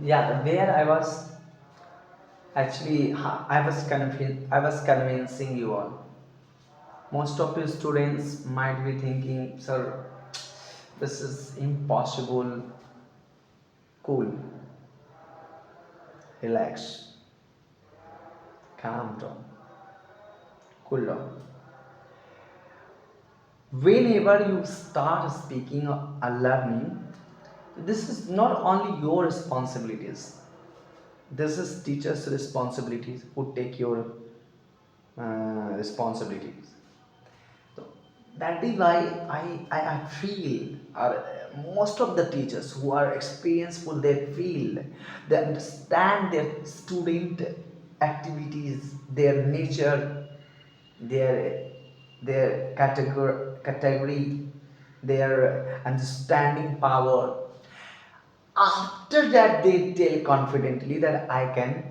Yeah, where I was actually, I was convincing you all. Most of you students might be thinking, sir, this is impossible. Cool, relax, calm down, cool down. Whenever you start speaking or learning, this is not only your responsibilities. This is teachers' responsibilities who take your responsibilities. So that is why I feel most of the teachers who are experienceful, they feel, they understand their student activities, their nature, their category, their understanding power. After that, they tell confidently that I can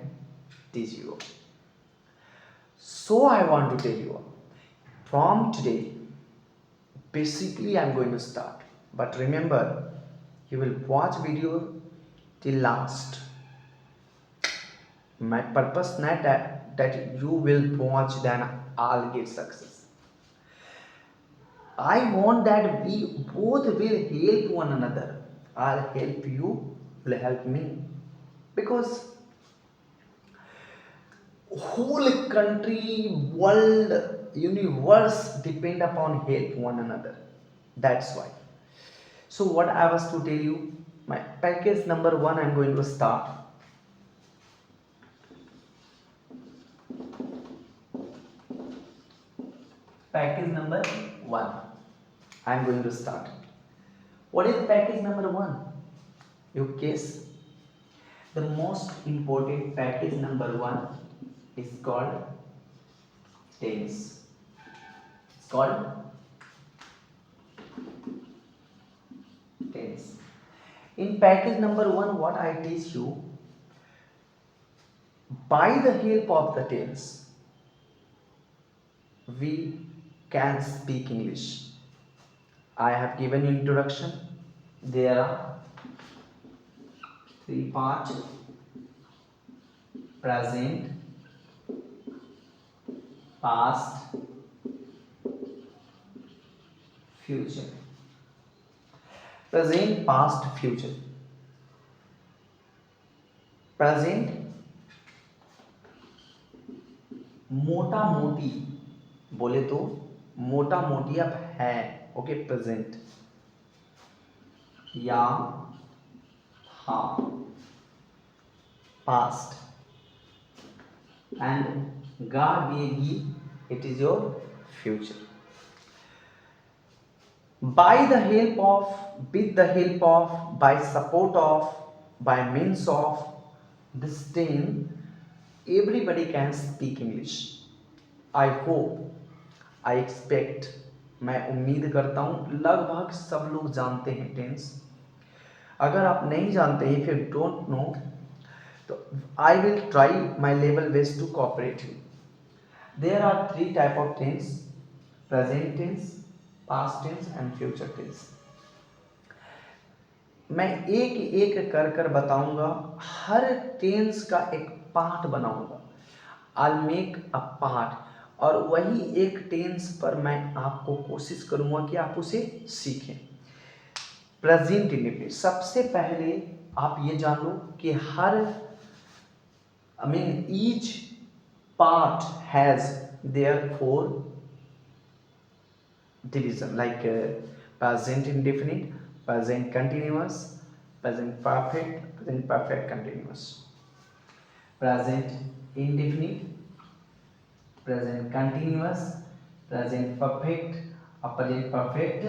teach you. So I want to tell you, from today, basically I'm going to start. But remember, you will watch video till last. My purpose not that you will watch then I'll get success. I want that we both will help one another. I'll help you, will help me. Because whole country, world, universe depend upon help one another. That's why. So what I was to tell you, my package number one, I'm going to start. Package number one, I'm going to start. What is package number one? You guess. The most important package number one is called tense. It's called tense. In package number one, what I teach you, by the help of the tense, we can speak English. I have given you introduction. There are three parts: present, past, future. Present, past, future. Present, मोटा मोटी बोले तो मोटा मोटी अब है, okay, present या था, पास्ट, एंड गा गेगी, it is your future. By the help of, with the help of, by support of, by means of this thing, everybody can speak English. I hope, I expect, मैं उम्मीद करता हूँ लगभग सब लोग जानते हैं टेंस. अगर आप नहीं जानते हैं, फिर डोंट नो, तो I will try my level best to cooperate you. There are three type of tense: present tense, past tense and future tense. मैं एक एक कर कर बताऊंगा, हर टेंस का एक पार्ट बनाऊंगा. आई मेक अ पार्ट, और वही एक टेंस पर मैं आपको कोशिश करूंगा कि आप उसे सीखें. प्रेजेंट इंडेफिनिट, सबसे पहले आप ये जान लो कि हर, I mean each part has their four division, like present indefinite, present continuous, present perfect, present perfect continuous. Present indefinite, present continuous, present perfect, or present perfect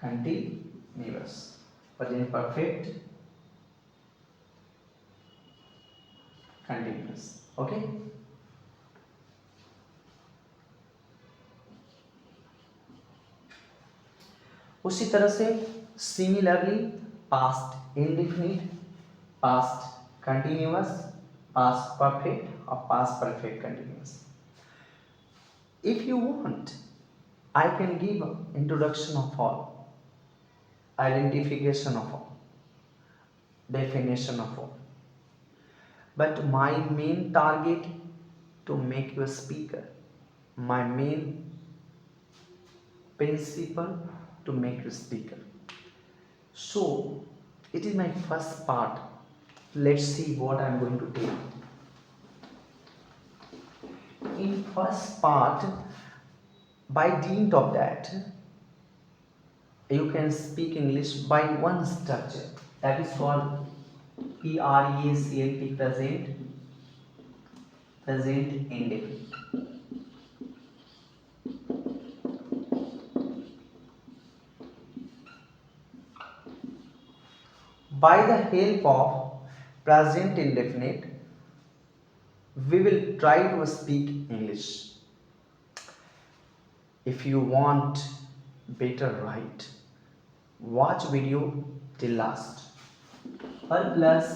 continuous. Present perfect continuous. Okay. उसी तरह से similarly past indefinite, past continuous, past perfect और past perfect continuous. If you want, I can give introduction of all, identification of all. definition of all. But my main target to make you a speaker. My main principle to make you a speaker. So it is my first part. Let's see what I'm going to do. In first part, by dint of that, you can speak English by one structure that is called PRESENT, present indefinite. By the help of present indefinite, we will try to speak English. If you want better right, watch video till last. पर plus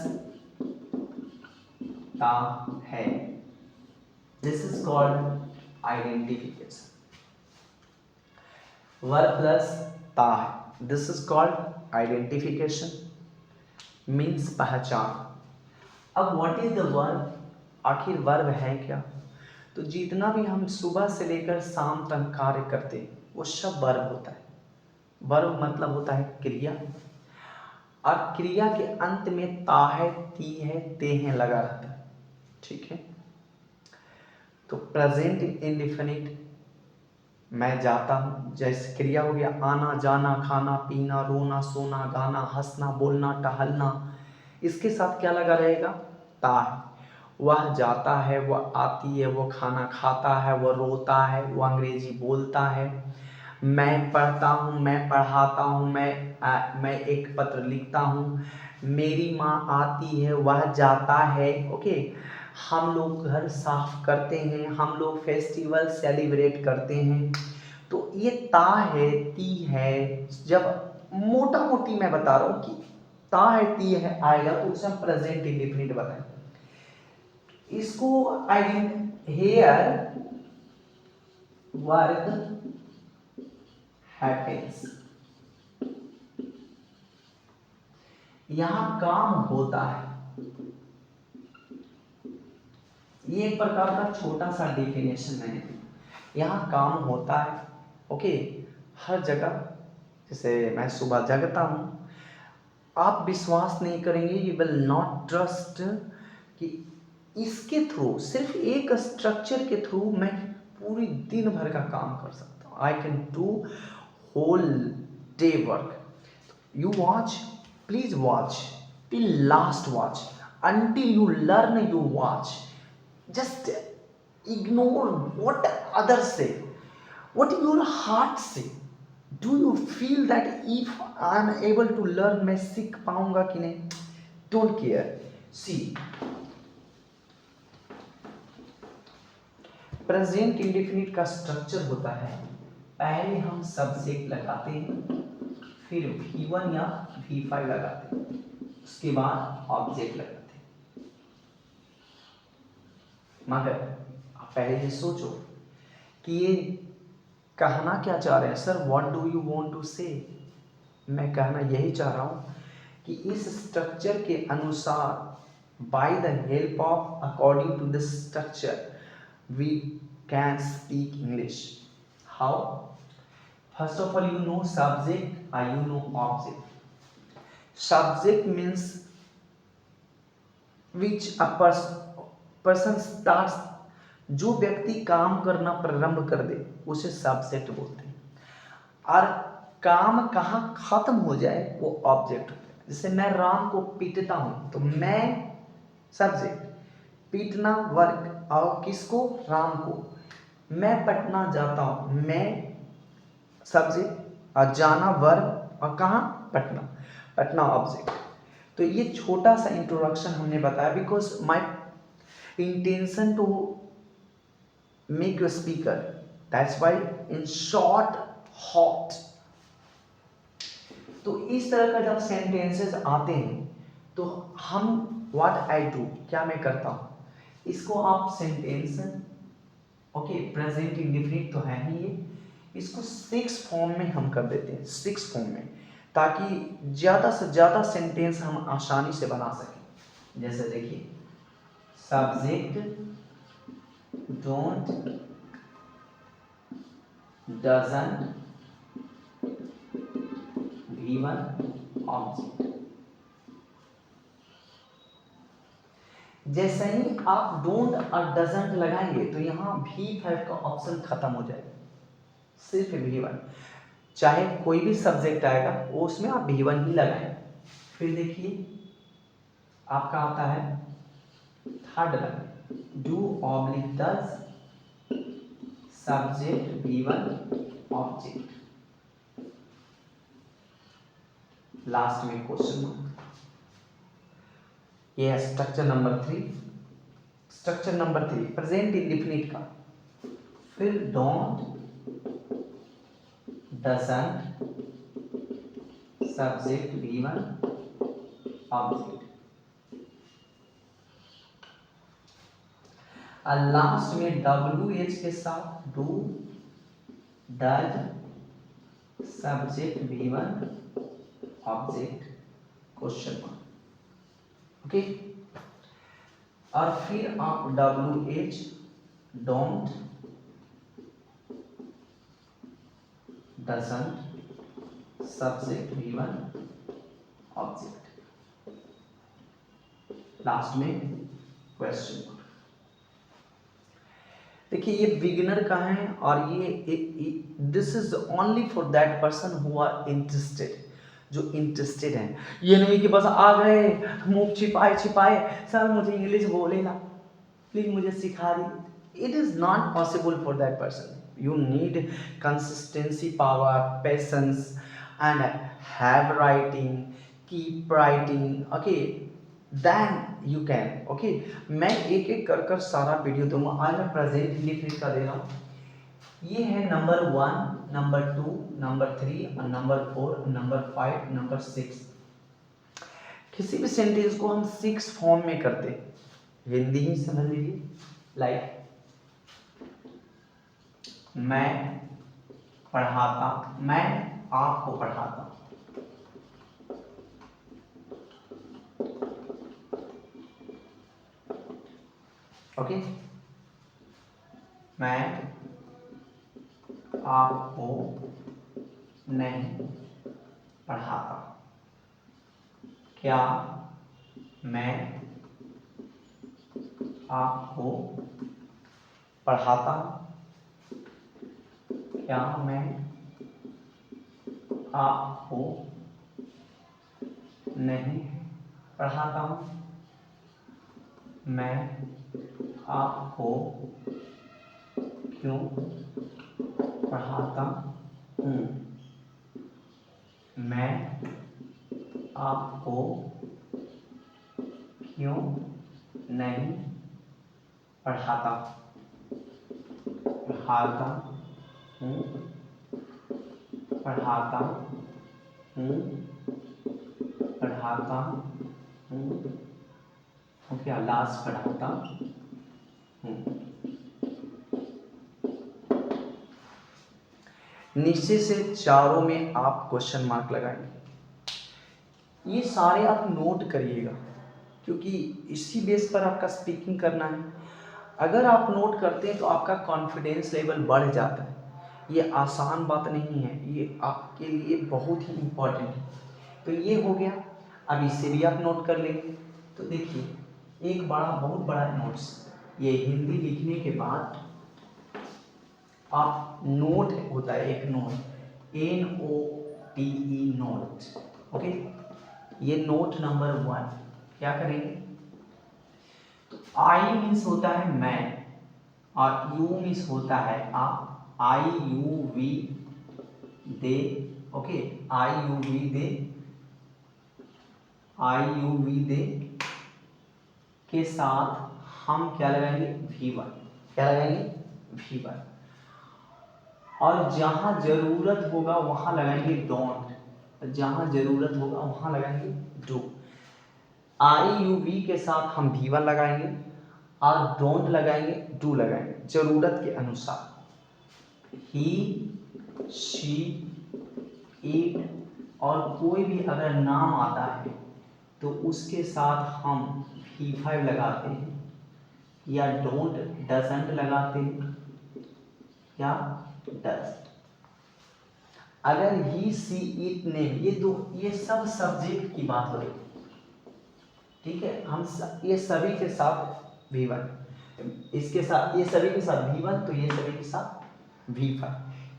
ता है, this is called identification. Verb plus ता है, this is called identification, means पहचान. अब what is the verb? आखिर verb है क्या? तो जितना भी हम सुबह से लेकर शाम तक कार्य करते हैं वो सब वर्ब होता है. वर्ब मतलब होता है क्रिया, और क्रिया के अंत में ता है, ती है, ते हैं लगा रहता है. ठीक है. तो प्रेजेंट इंडेफिनिट, मैं जाता हूँ, जैसे क्रिया हो गया आना, जाना, खाना, पीना, रोना, सोना, गाना, हंसना, बोलना, टहलना. इसके साथ क्या लगा रहेगा? ता है. वह जाता है, वह आती है, वह खाना खाता है, वह रोता है, वह अंग्रेजी बोलता है. मैं पढ़ता हूँ, मैं पढ़ाता हूँ, मैं एक पत्र लिखता हूँ. मेरी माँ आती है, वह जाता है. ओके. हम लोग घर साफ करते हैं, हम लोग फेस्टिवल सेलिब्रेट करते हैं. तो ये ता है, ती है. जब मोटा मोटी मैं बता रहा हूँ कि ता है, ती है आएगा तो उसे हम प्रेजेंट इंडेफिनिट बताएं. इसको हेयर वर्क हैपेंस, यहां काम होता है. ये एक प्रकार का छोटा सा डेफिनेशन है. यहां काम होता है. ओके. हर जगह, जैसे मैं सुबह जगता हूं, आप विश्वास नहीं करेंगे, यू विल नॉट ट्रस्ट कि इसके थ्रू, सिर्फ एक स्ट्रक्चर के थ्रू मैं पूरी दिन भर का काम कर सकता हूँ. I can do whole day work. You watch, please watch till last watch, until you learn you watch. Just ignore what others say, what your heart say. Do you feel that if I am able to learn मैं सीख पाऊंगा कि नहीं? Don't care. See, present indefinite का structure होता है, पहले हम सब्जेक्ट लगाते हैं, फिर V1 या V5 लगाते हैं, उसके बाद ऑब्जेक्ट लगाते हैं. मगर आप पहले ये सोचो कि ये कहना क्या चाह रहे हैं. Sir what do you want to say? मैं कहना यही चाह रहा हूँ कि इस स्ट्रक्चर के अनुसार, by the help of, according to this structure, we can speak English. How? First of all, you know subject or you know object. Subject means which a person starts, जो व्यक्ति काम करना प्रारंभ कर दे उसे सब्जेक्ट बोलते हैं. और काम कहाँ खत्म हो जाए वो ऑब्जेक्ट होता है. जैसे मैं राम को पीटता हूँ तो मैं सब्जेक्ट, पीटना वर्क, और किसको? राम को. मैं पटना जाता हूँ, मैं सब्जेक्ट, और जाना वर्ब, और कहाँ? पटना. पटना ऑब्जेक्ट. तो ये छोटा सा इंट्रोडक्शन हमने बताया because my intention to make you speaker, that's why in short hot. तो इस तरह का जब सेंटेंसेस आते हैं तो हम व्हाट आई डू, क्या मैं करता हूँ, इसको आप सेंटेंस, ओके, प्रेजेंट इंडेफिनिट तो है ही ये, इसको 6 फॉर्म में हम कर देते हैं. 6 फॉर्म में. ताकि ज़्यादा से ज़्यादा सेंटेंस हम आसानी से बना सकें। जैसे देखिए, subject don't, doesn't, given, object. जैसे ही आप डोंट और डजंट लगाएंगे तो यहाँ V5 का ऑप्शन खत्म हो जाएगा, सिर्फ V1। चाहे कोई भी सब्जेक्ट आएगा वो उसमें आप V1 ही लगाएंगे। फिर देखिए आपका आता है third line, do oblique does, subject V1 object, last में क्वेश्चन मार्क। ये है structure number 3। Structure number 3 present indefinite का, फिर don't, doesn't, subject V1 object, और लास्ट में WH के साथ do, does, subject V1 object, question mark. Okay, और फिर आप WH, don't, doesn't, subject V1 object, last में क्वेश्चन मार्क। देखिए ये बिगिनर का है और ये this is only for that person who are interested, जो इंटरेस्टेड हैं। ये नहीं कि बस आ गए मुंह छिपाए छिपाए, सर मुझे इंग्लिश बोलेगा प्लीज मुझे सिखा दी। It is not possible for that person. You need consistency, power, patience, and have writing, keep writing, okay, then you can, okay। मैं एक एक कर कर सारा वीडियो दूंगा। आज मैं प्रेजेंट इंडेफिनिट का दे रहा हूँ। ये है number 1, number 2, number 3, number 4, number 5, number 6। किसी भी सेंटेंस को हम 6 फॉर्म में करते हैं, हिंदी ही समझ लीजिए। लाइक मैं पढ़ाता, मैं आपको पढ़ाता, ओके। मैं आपको नहीं पढ़ाता, क्या मैं आपको पढ़ाता, क्या मैं आपको नहीं पढ़ाता हूँ, मैं आपको क्यों पढ़ाता हूँ, मैं आपको क्यों नहीं पढ़ाता, पढ़ाता हूँ, पढ़ाता हूँ, पढ़ाता हूँ, ओके, लास्ट पढ़ाता हूँ। नीचे से चारों में आप क्वेश्चन मार्क लगाएंगे। ये सारे आप नोट करिएगा क्योंकि इसी बेस पर आपका स्पीकिंग करना है। अगर आप नोट करते हैं तो आपका कॉन्फिडेंस लेवल बढ़ जाता है। ये आसान बात नहीं है, ये आपके लिए बहुत ही इम्पोर्टेंट है। तो ये हो गया, अब इसे भी आप नोट कर लेंगे। तो देखिए एक बड़ा बहुत बड़ा नोट्स, ये हिंदी लिखने के बाद आप नोट होता है एक नोट, NOTE नोट, ओके। ये नोट नंबर 1 क्या करेंगे, तो आई मीन्स होता है मैं और यू मीन्स होता है आप, IUV दे, ओके, IUV दे, IUV दे के साथ हम क्या लगाएंगे, V1, क्या लगाएंगे, V1। और जहां जरूरत होगा वहां लगाएंगे डोंट, जहां जरूरत होगा वहां लगाएंगे डू। IUV के साथ हम V1 लगाएंगे और डोंट लगाएंगे, डू लगाएंगे जरूरत के अनुसार। ही, शी, इट, और कोई भी अगर नाम आता है तो उसके साथ हम V5 लगाते हैं, या डोंट डजंट लगाते हैं, या डज। अगर ही सी इट नेम, ये सब सब्जेक्ट की बात हो रही है, ठीक है। ये सभी के साथ V1, इसके साथ ये सभी के साथ V1, तो ये सभी के साथ V5,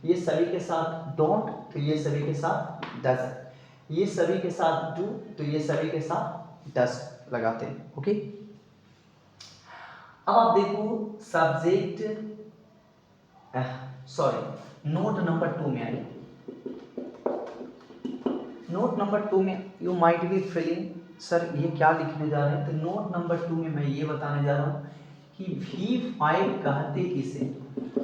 ये सभी के साथ डोंट, तो ये सभी के साथ डजंट, ये सभी के साथ डू, तो ये सभी के साथ डज लगाते हैं। ओके, अब आप देखो सब्जेक्ट, सॉरी, नोट नंबर 2 में आइए। नोट नंबर 2 में you might be feeling sir ये क्या लिखने जा रहे हैं, तो नोट नंबर 2 में मैं ये बताने जा रहा हूँ कि V5 कहते किसे,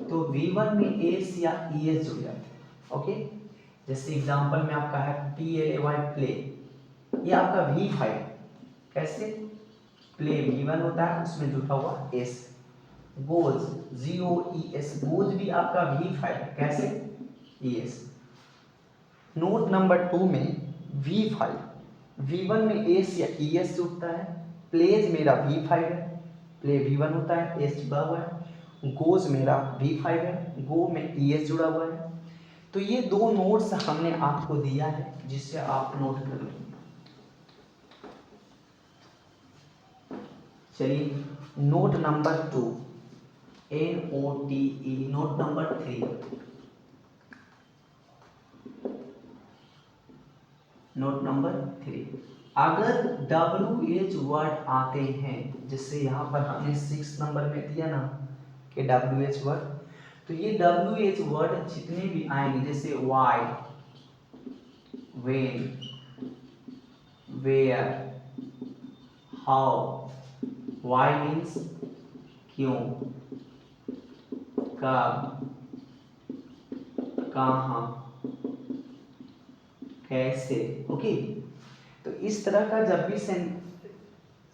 तो V1 में एस या ES जुड़ जाते हैं। ओके, जैसे एग्जांपल में आपका है PLAY प्ले, ये आपका V5, कैसे प्ले V1 होता है, उसमें जुटा हुआ एस। गोज GOES, गोज भी आपका V5, कैसे ES। नोट नंबर 2 में V5, V1 में एस या ES जुड़ता है, प्लेज मेरा V5 है, प्ले V1 होता है, एस जुड़ा हुआ है, गोज मेरा V5 है, गो में ES जुड़ा हुआ है। तो ये दो नोट्स हमने आपको दिया है जिससे आप नोट कर लेंगे। चलिए note number 2, NOTE, note number 3, note number 3, अगर WH वर्ड आते हैं, जैसे यहाँ पर हमने 6 नंबर में दिया ना कि WH वर्ड, तो ये WH वर्ड जितने भी आएंगे, जैसे why, when, where, how, why means क्यों, कब, कहाँ, कैसे। ओके, तो इस तरह का जब भी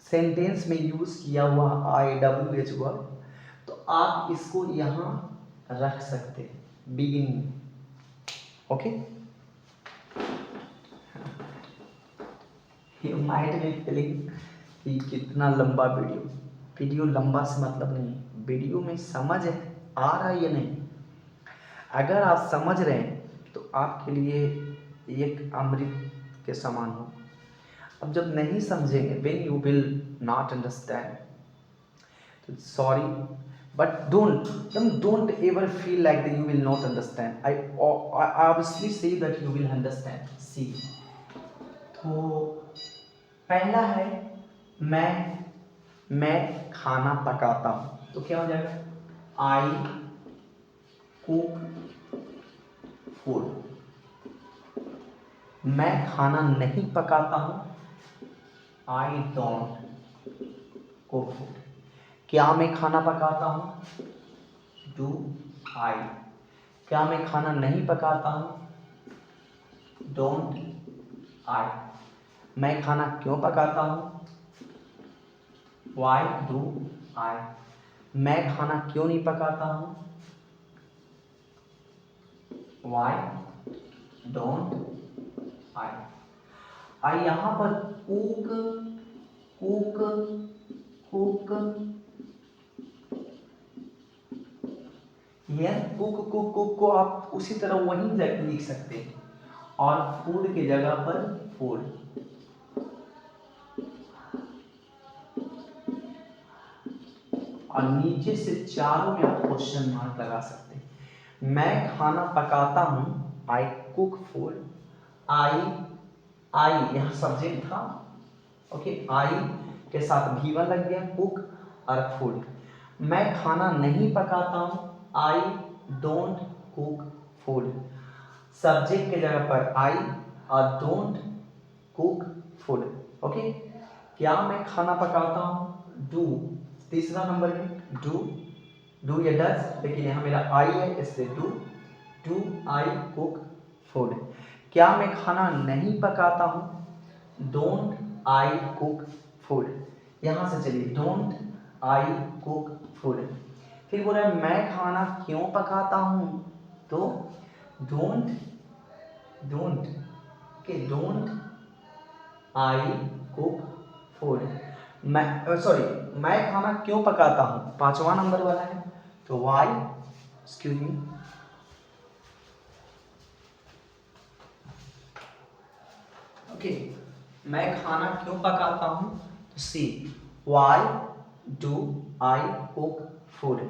सेंटेंस में यूज किया हुआ IWH वर्ड, तो आप इसको यहाँ रख सकते हैं बिगिनिंग में। Okay, you might be feeling कि कितना लंबा वीडियो लंबा से मतलब नहीं, वीडियो में समझ आ रहा है या नहीं। अगर आप समझ रहे हैं तो आपके लिए एक अमृत के समान हो। अब जब नहीं समझेंगे, when you will not understand, तो sorry, but don't ever feel like that you will not understand. I obviously say that you will understand. See, तो पहला है मैं खाना पकाता हूँ, तो क्या हो जाएगा, I cook food। मैं खाना नहीं पकाता हूँ, I don't cook food। क्या मैं खाना पकाता हूँ, Do I। क्या मैं खाना नहीं पकाता हूँ, Don't I। मैं खाना क्यों पकाता हूँ, Why do I। मैं खाना क्यों नहीं पकाता हूँ, Why don't I। आई यहाँ पर कुक यह कुक को आप उसी तरह वहीं लिख सकते हैं, और फूड की जगह पर फूड। और नीचे से चारों में आप क्वेश्चन मार्क लगा सकते हैं। मैं खाना पकाता हूँ, आई कुक फूड। आई यहाँ सब्जेक्ट था, ओके, आई के साथ V1 लग गया, कुक और फूड। मैं खाना नहीं पकाता हूँ, I don't cook food. Subject के जगह पर आई और डोंट कुक फूड। ओके, क्या मैं खाना पकाता हूँ, डू। तीसरा नंबर में डू या डज, लेकिन यहाँ मेरा आई है इसलिए डू आई कुक फूड। क्या मैं खाना नहीं पकाता हूँ, डोंट आई कुक फूड। यहाँ से चलिए, डोंट आई कुक फूड। फिर बोल रहा है मैं खाना क्यों पकाता हूँ, तो डोंट कि डोंट आई कुक फूड, मैं खाना क्यों पकाता हूँ, 5वां नंबर वाला है, तो वाई, एक्सक्यूज मी, ओके, मैं खाना क्यों पकाता हूँ, तो see, why do I cook food,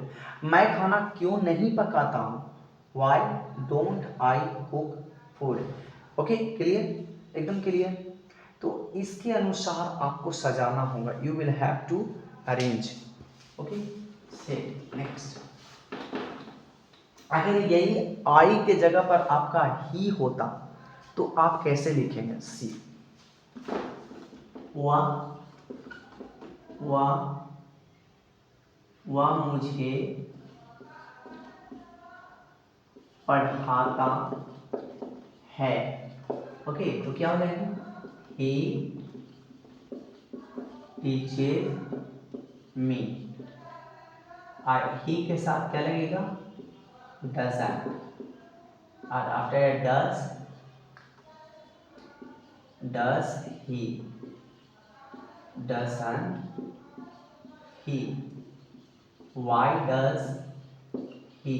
मैं खाना क्यों नहीं पकाता हूँ, why don't I cook food. Okay, clear, एकदम क्लियर। तो इसके अनुसार आपको सजाना होगा, you will have to arrange. Okay, say next, अगर यही आई के जगह पर आपका ही होता तो आप कैसे लिखेंगे, सी, वह मुझे पढ़ाता है। ओके, तो क्या हो जाएगा, ही टीचेज मी, ही के साथ क्या लगेगा, डजंट, और after does he, doesn't he, why does he,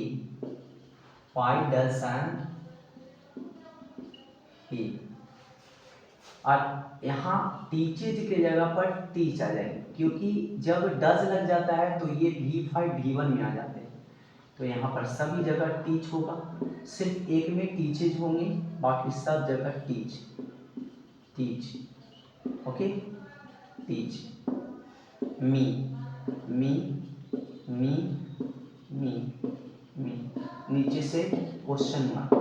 why doesn't he, और यहाँ टीचेज के जगह पर टीच आ जाएंगे, क्योंकि जब डज लग जाता है तो ये V5 V1 में आ जाते हैं, तो यहाँ पर सभी जगह टीच होगा, सिर्फ एक में टीचेज होंगे, बाकी सब जगह टीच, ओके, टीच, मी, मी, मी, मी, मी, नीचे से क्वेश्चन मार्क,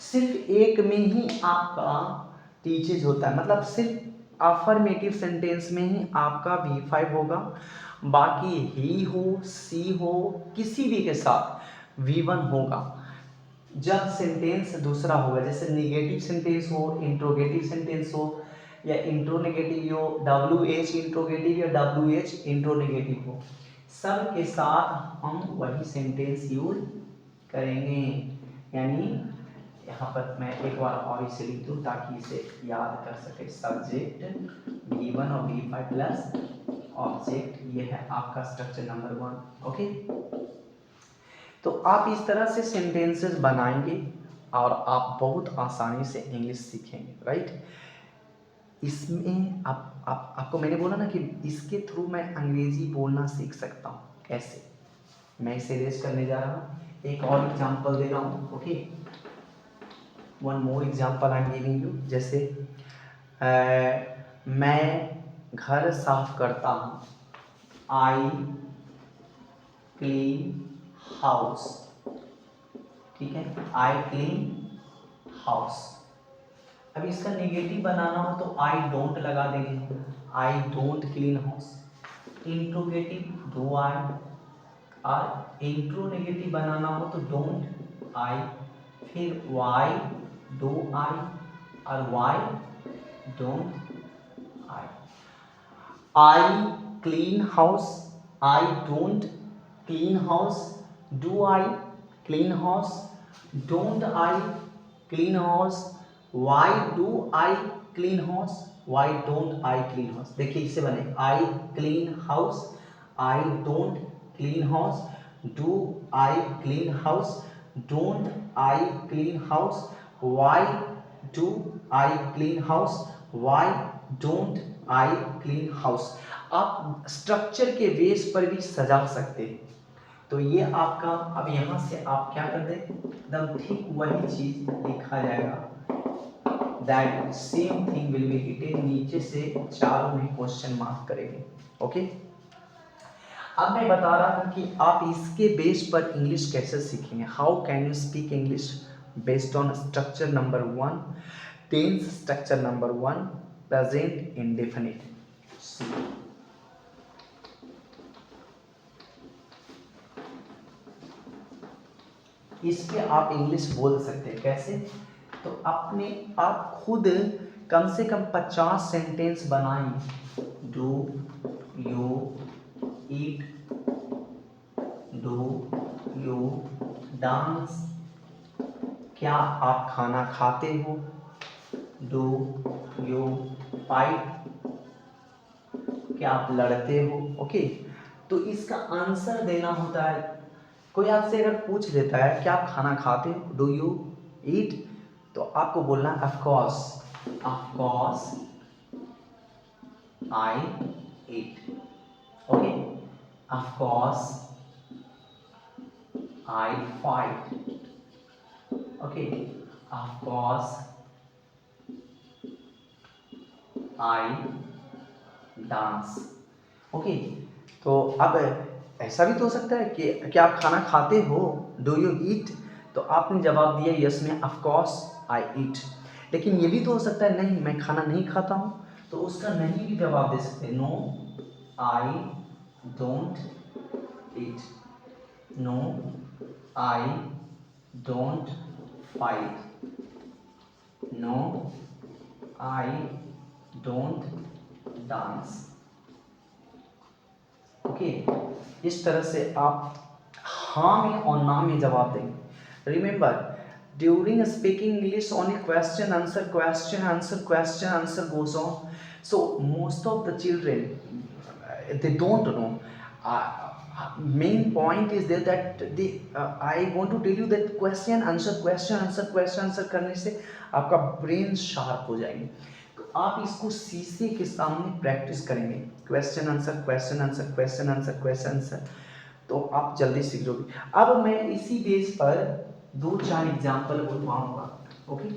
सिर्फ एक में ही आपका टीचेज होता है, मतलब सिर्फ अफर्मेटिव सेंटेंस में ही आपका V5 होगा, बाकी ही हो, सी हो, किसी भी के साथ V1 होगा। जब सेंटेंस दूसरा होगा, जैसे निगेटिव सेंटेंस हो, इंट्रोगेटिव सेंटेंस हो, या इंट्रोनेगेटिव हो, WH इंट्रोगेटिव या WH इंट्रोनेगेटिव हो, सब के साथ हम वही सेंटेंस यूज करेंगे। यानी यहाँ पर मैं एक बार और इसे लिख दूँ ताकि इसे याद कर सके, सब्जेक्ट V1 और V5 प्लस ऑब्जेक्ट, ये है आपका स्ट्रक्चर नंबर 1। ओके, तो आप इस तरह से सेंटेंसेस बनाएंगे और आप बहुत आसानी से इंग्लिश सीखेंगे, राइट। इसमें आपको मैंने बोला ना कि इसके थ्रू मैं अंग्रेजी बोलना सीख सकता हूँ, कैसे, मैं इसे रेस करने जा रहा हूँ, एक और एग्जांपल दे रहा हूँ। Okay, one more example I am giving you, जैसे मैं घर साफ करता हूँ, आई क्लीन हाउस, ठीक है, आई क्लीन हाउस। अब इसका नेगेटिव बनाना हो तो आई डोंट लगा देंगे, I don't clean house. Interrogative do I, और इंट्रोनेगेटिव बनाना हो तो डोंट आई, फिर वाई डू आई और Y don't I. I clean house, I don't clean house, do I clean house, don't I clean house, Y do I clean house, Y don't I clean house. देखिए इससे बने, I clean house, I don't clean house, do I clean house, don't I clean house, Y do I clean house, Y don't I clean house. आप structure के base पर भी सजा सकते हैं। तो ये आपका, अब यहाँ से आप क्या कर दें, एकदम ठीक वही चीज लिखा जाएगा, that same thing will be written, नीचे से चारों में क्वेश्चन मार्क करेंगे। ओके, अब मैं बता रहा हूँ कि आप इसके बेस पर इंग्लिश कैसे सीखेंगे, how can you speak English based on structure number 1, tense structure number 1, present indefinite. इस पे आप इंग्लिश बोल सकते हैं, कैसे, तो अपने आप खुद कम से कम 50 सेंटेंस बनाएं। Do you eat, do you dance, क्या आप खाना खाते हो, डू यू फाइट, क्या आप लड़ते हो? ओके, तो इसका आंसर देना होता है। कोई आपसे अगर पूछ लेता है क्या आप खाना खाते हो, डू यू ईट, तो आपको बोलना है of course I eat. Okay, of course I fight. Okay, of course I dance. Okay, तो अब ऐसा भी तो हो सकता है कि क्या आप खाना खाते हो, डू यू ईट, तो आपने जवाब दिया यस में ऑफ कोर्स आई ईट। लेकिन ये भी तो हो सकता है नहीं मैं खाना नहीं खाता हूँ, तो उसका नहीं भी जवाब दे सकते, no I don't eat, no I don't fight, no I don't dance. Okay, इस तरह से आप हाँ में और ना में जवाब देंगे। Remember, during speaking English only question answer goes on, so most of the children they don't know. Main point is there that I want to tell you that question answer करने से आपका ब्रेन शार्प हो जाएगी। तो आप इसको शीशे के सामने प्रैक्टिस करेंगे, क्वेश्चन आंसर, तो आप जल्दी सीख जाओगे। अब मैं इसी बेस पर 2-4 एग्जाम्पल बोलवाऊंगा। ओके,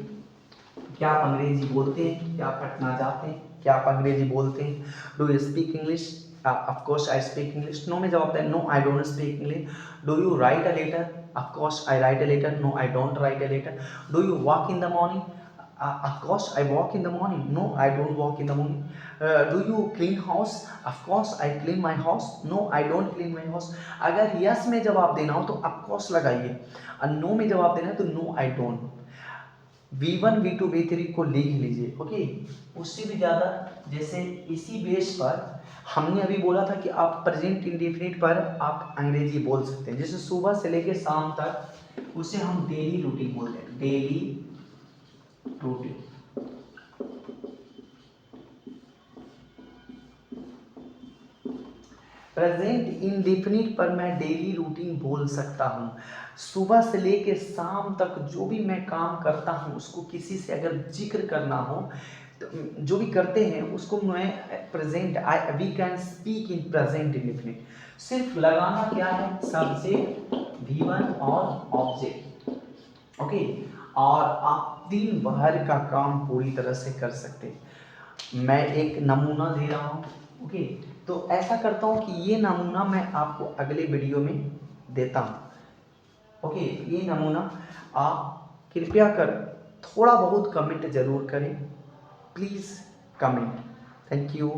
क्या आप अंग्रेजी बोलते हैं, क्या आप पटना जाते हैं, क्या आप अंग्रेजी बोलते हैं, do you speak English, of course I speak English, no में जवाब है no I don't speak English. Do you write a letter, of course I write a letter, no I don't write a letter. Do you walk in the morning, of course I walk in the morning, no I don't walk in the morning. Do you clean house, of course I clean my house, no I don't clean my house। अगर yes में जवाब देना हो तो of course लगाइए, और no में जवाब देना है तो no I don't। V1 V2 V3 को लिख लीजिए। ओके, उससे भी ज़्यादा, जैसे इसी बेस पर हमने अभी बोला था कि आप प्रेजेंट इंडेफिनिट पर आप अंग्रेजी बोल सकते हैं, जैसे सुबह से लेकर शाम तक, उसे हम डेली रूटीन बोलते हैं, डेली रूटीन। प्रेजेंट इंडेफिनिट पर मैं डेली रूटीन बोल सकता हूँ। सुबह से लेकर शाम तक जो भी मैं काम करता हूँ उसको किसी से अगर जिक्र करना हो, तो जो भी करते हैं उसको मैं present, we can speak in present indefinite. सिर्फ लगाना क्या है, सब्जेक्ट V1 और ऑब्जेक्ट। ओके, और आप दिन भर का काम पूरी तरह से कर सकते हैं। मैं एक नमूना दे रहा हूँ। ओके, तो ऐसा करता हूँ कि ये नमूना मैं आपको अगले वीडियो में देता हूँ। ओके, ये नमूना आप कृपया कर थोड़ा बहुत कमेंट जरूर करें, प्लीज़ कमेंट। Thank you.